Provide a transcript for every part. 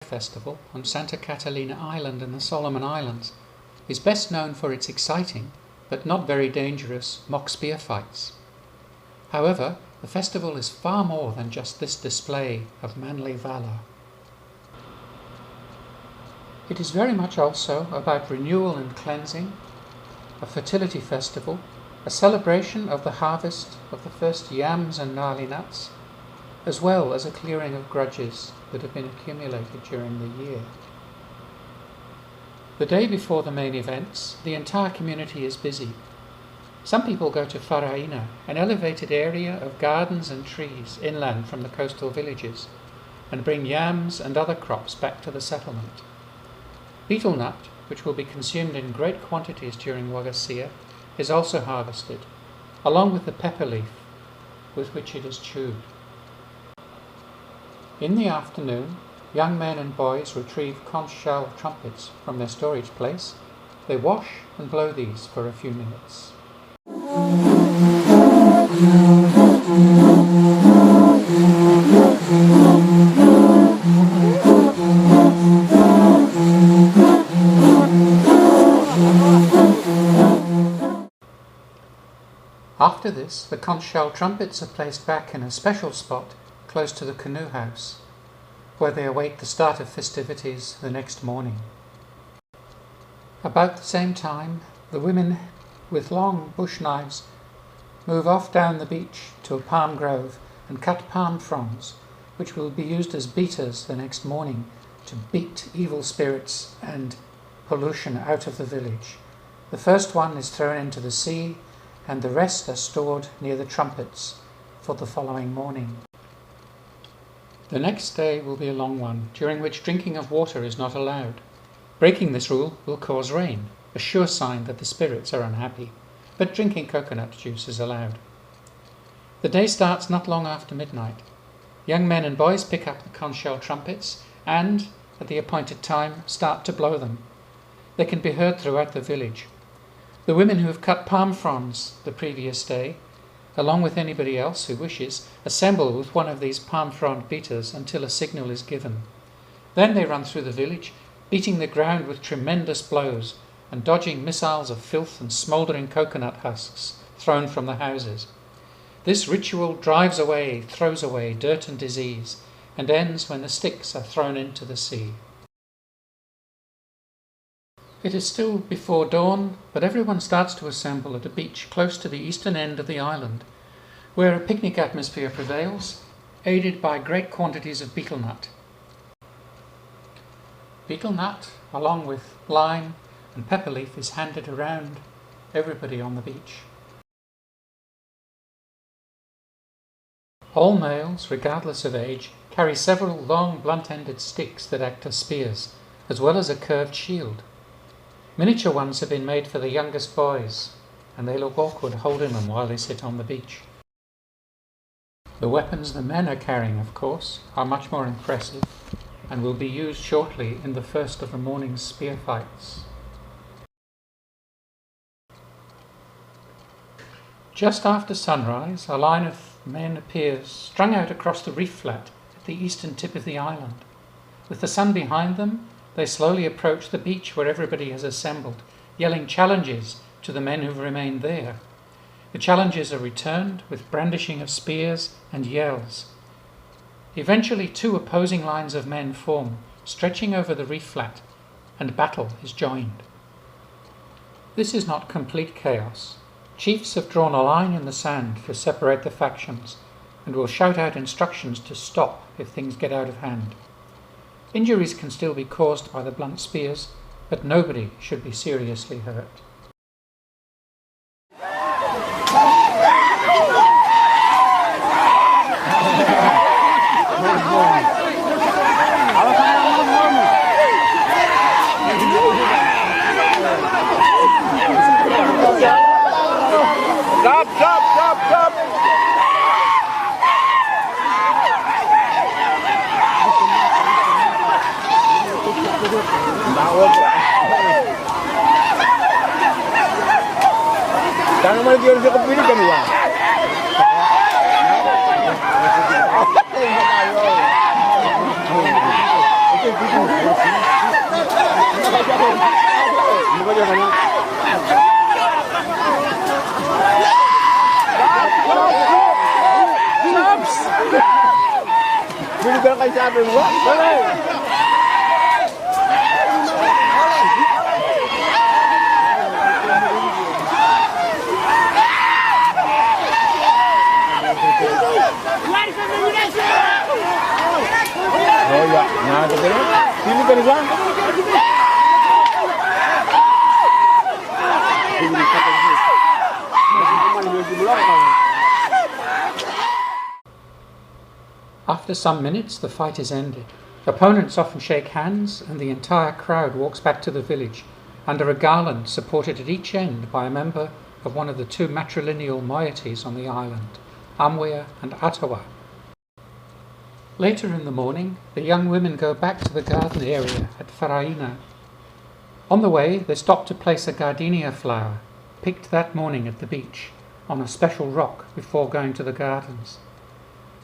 Festival on Santa Catalina Island in the Solomon Islands is best known for its exciting, but not very dangerous, mock spear fights. However, the festival is far more than just this display of manly valour. It is very much also about renewal and cleansing, a fertility festival, a celebration of the harvest of the first yams and gnarly nuts, as well as a clearing of grudges that have been accumulated during the year. The day before the main events, the entire community is busy. Some people go to Faraina, an elevated area of gardens and trees inland from the coastal villages, and bring yams and other crops back to the settlement. Betel nut, which will be consumed in great quantities during Wogasia, is also harvested, along with the pepper leaf with which it is chewed. In the afternoon, young men and boys retrieve conch-shell trumpets from their storage place. They wash and blow these for a few minutes. After this, the conch-shell trumpets are placed back in a special spot close to the canoe house, where they await the start of festivities the next morning. About the same time, the women with long bush knives move off down the beach to a palm grove and cut palm fronds, which will be used as beaters the next morning to beat evil spirits and pollution out of the village. The first one is thrown into the sea, and the rest are stored near the trumpets for the following morning. The next day will be a long one, during which drinking of water is not allowed. Breaking this rule will cause rain, a sure sign that the spirits are unhappy, but drinking coconut juice is allowed. The day starts not long after midnight. Young men and boys pick up the conch-shell trumpets and, at the appointed time, start to blow them. They can be heard throughout the village. The women who have cut palm fronds the previous day, along with anybody else who wishes, assemble with one of these palm frond beaters until a signal is given. Then they run through the village, beating the ground with tremendous blows and dodging missiles of filth and smouldering coconut husks thrown from the houses. This ritual throws away dirt and disease, and ends when the sticks are thrown into the sea. It is still before dawn, but everyone starts to assemble at a beach close to the eastern end of the island, where a picnic atmosphere prevails, aided by great quantities of betel nut. Betel nut, along with lime and pepper leaf, is handed around everybody on the beach. All males, regardless of age, carry several long blunt-ended sticks that act as spears, as well as a curved shield. Miniature ones have been made for the youngest boys, and they look awkward holding them while they sit on the beach. The weapons the men are carrying, of course, are much more impressive and will be used shortly in the first of the morning's spear fights. Just after sunrise, a line of men appears, strung out across the reef flat at the eastern tip of the island. With the sun behind them, they slowly approach the beach where everybody has assembled, yelling challenges to the men who've remained there. The challenges are returned with brandishing of spears and yells. Eventually, two opposing lines of men form, stretching over the reef flat, and battle is joined. This is not complete chaos. Chiefs have drawn a line in the sand to separate the factions, and will shout out instructions to stop if things get out of hand. Injuries can still be caused by the blunt spears, but nobody should be seriously hurt. Stop! Jangan malah dia bisa kepilih kan uang. Itu Binigyan kayo sa atin mo? Oh ya, nah itu kan. Ini kan Bang. After some minutes, the fight is ended. Opponents often shake hands, and the entire crowd walks back to the village under a garland supported at each end by a member of one of the two matrilineal moieties on the island, Amwea and Atawa. Later in the morning, the young women go back to the garden area at Faraina. On the way, they stop to place a gardenia flower, picked that morning at the beach, on a special rock before going to the gardens.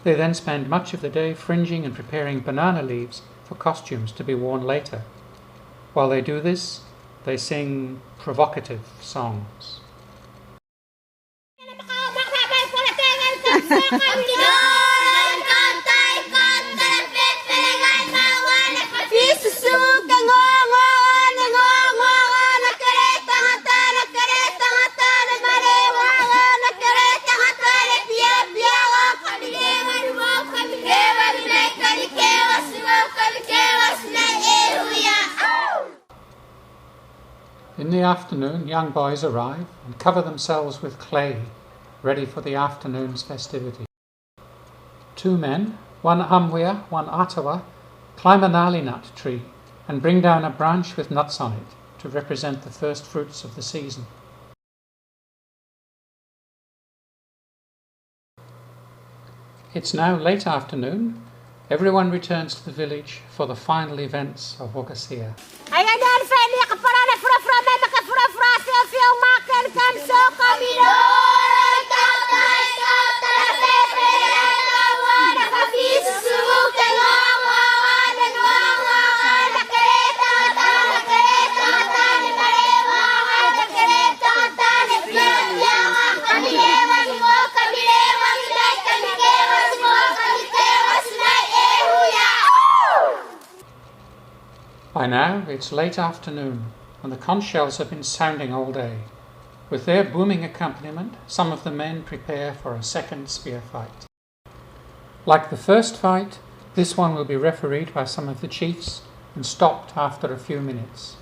They then spend much of the day fringing and preparing banana leaves for costumes to be worn later. While they do this, they sing provocative songs. In the afternoon, young boys arrive and cover themselves with clay, ready for the afternoon's festivity. Two men, one Amwea, one Atawa, climb a nali nut tree and bring down a branch with nuts on it to represent the first fruits of the season. It's now late afternoon. Everyone returns to the village for the final events of Wogasia. By now, it's late afternoon, and the conch-shells have been sounding all day. With their booming accompaniment, some of the men prepare for a second spear fight. Like the first fight, this one will be refereed by some of the chiefs and stopped after a few minutes.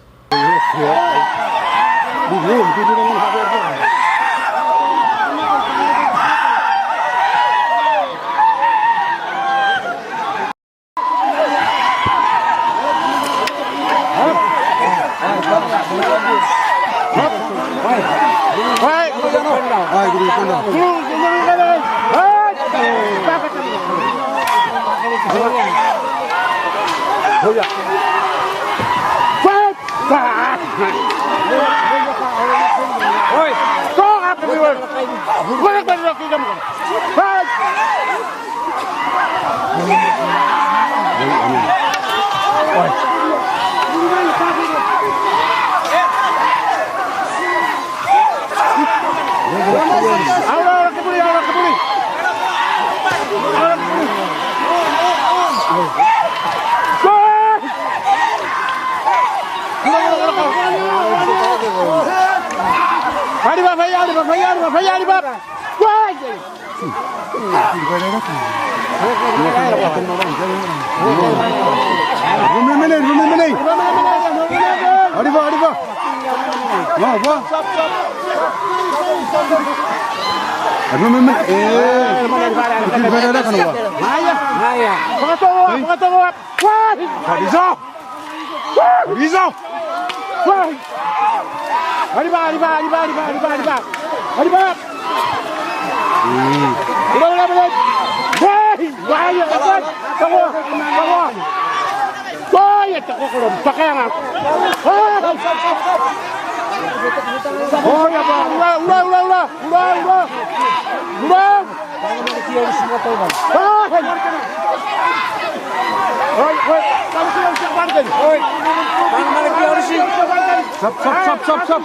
Stop.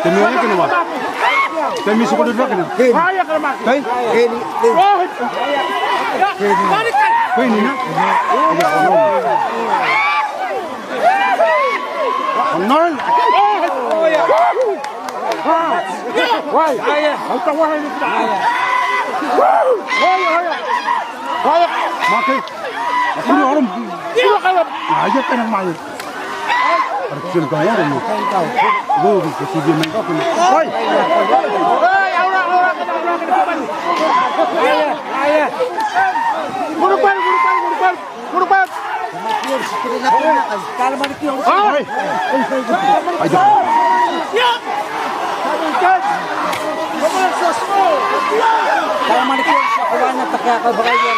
Demi ini kenapa? Demi suku duduk kenapa? Ini nak? Nol. Why? Kita wah ini kita. Mati. Aku ni orang. Aja tenang main. Arjun gaya ni. Go ke sini main kau ni. Oi. Ayah. Burupan. Kalau mana kau? Oi. Aja. Ya. Kalau mana kau sekolahnya pakai apa bagian?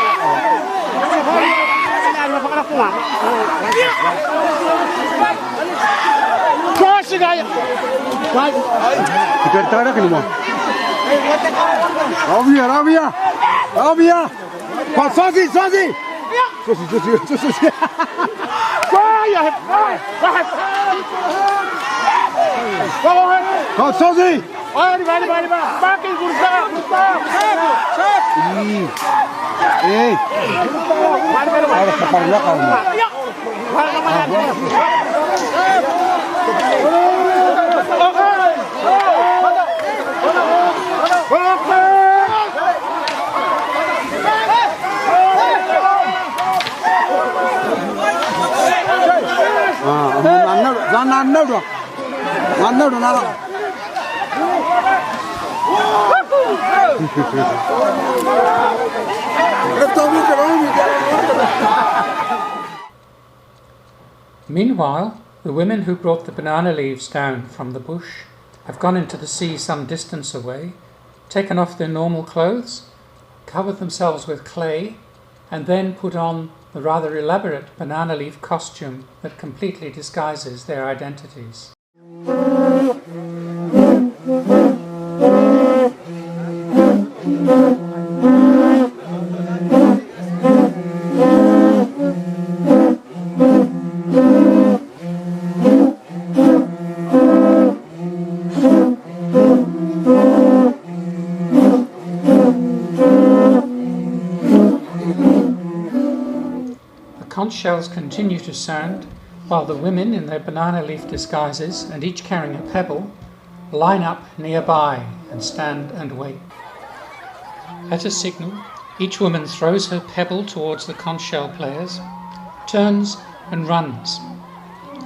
Kita tahu dah kenapa? Rabia. Sosi. Kau sosi. Balik. Pakai kursa. Harus kepala kau. Meanwhile, the women who brought the banana leaves down from the bush have gone into the sea some distance away, taken off their normal clothes, covered themselves with clay, and then put on the rather elaborate banana leaf costume that completely disguises their identities. Conch shells continue to sound while the women in their banana leaf disguises, and each carrying a pebble, line up nearby and stand and wait. At a signal, each woman throws her pebble towards the conch shell players, turns and runs.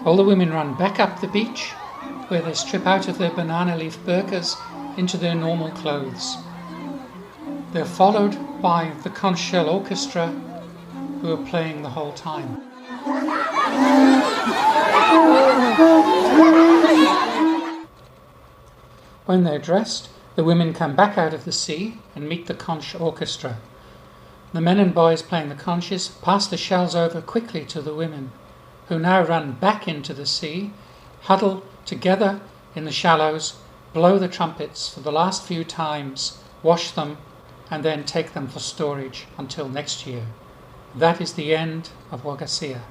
All the women run back up the beach, where they strip out of their banana leaf burqas into their normal clothes. They're followed by the conch shell orchestra, who are playing the whole time. When they're dressed, the women come back out of the sea and meet the conch orchestra. The men and boys playing the conches pass the shells over quickly to the women, who now run back into the sea, huddle together in the shallows, blow the trumpets for the last few times, wash them, and then take them for storage until next year. That is the end of Wogasia.